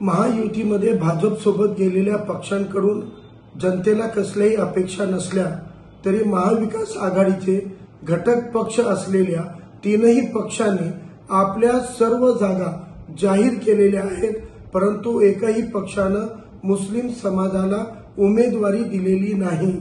महायुतीमध्ये भाजप सोबत गेलेल्या पक्षांकडून जनतेला कसल्याही अपेक्षा नसल्या तरी महाविकास आघाडीचे घटक पक्ष असलेल्या तीनही पक्षांनी आपल्या सर्व जागा जाहीर केलेल्या आहेत, परंतु एकही पक्षानं मुस्लिम समाजाला उमेदवारी दिलेली नाही।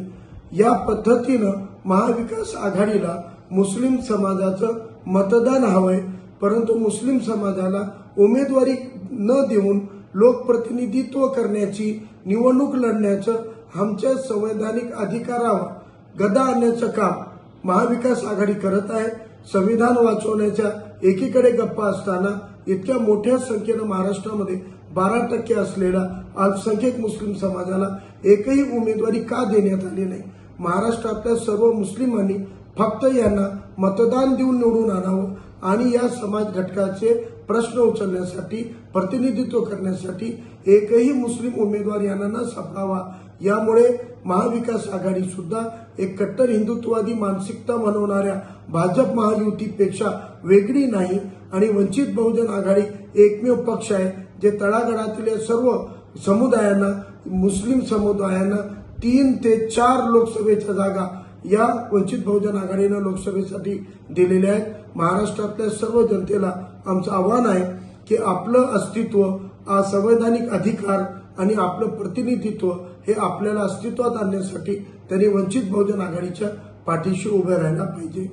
या पद्धतीनं महाविकास आघाडीला मुस्लिम समाजाचं मतदान हवंय, परंतु मुस्लिम समाजाला उमेदवारी न देऊन लोकप्रतिनिधित्व करण्याची, निवडणूक लढण्याचं आमच्या संवैधानिक अधिकारावर गदा आणण्याचं काम महाविकास आघाडी करत आहे। संविधान वाचवण्याच्या एकीकडे गप्पा असताना इतक्या मोठ्या संख्येनं महाराष्ट्रामध्ये 12% असलेल्या अल्पसंख्याक मुस्लिम समाजाला एकही उमेदवारी का देण्यात आली नाही? महाराष्ट्रातल्या सर्व मुस्लिमांनी फक्त यांना मतदान देऊन निवडून आणावं आणि या समाज घटकाचे प्रश्न उचलण्यासाठी, प्रतिनिधित्व करण्यासाठी एकही मुस्लिम उमेदवार यांना न सापडावा। यामुळे महाविकास आघाडी सुद्धा एक कट्टर हिंदुत्ववादी मानसिकता मनवणाऱ्या भाजप महायुतीपेक्षा वेगळी नाही आणि वंचित बहुजन आघाडी एकमेव पक्ष आहे जे तळागाळातील सर्व समुदायांना, मुस्लिम समुदायांना 3 ते 4 लोकसभेच्या जागा या वंचित बहुजन आघाडीनं लोकसभेसाठी दिलेल्या आहेत। महाराष्ट्रातल्या सर्व जनतेला आमचं आव्हान आहे की आपलं अस्तित्व, संवैधानिक अधिकार आणि आपलं प्रतिनिधित्व हे आपल्याला अस्तित्वात आणण्यासाठी त्यांनी वंचित बहुजन आघाडीच्या पाठीशी उभे राहायला पाहिजे।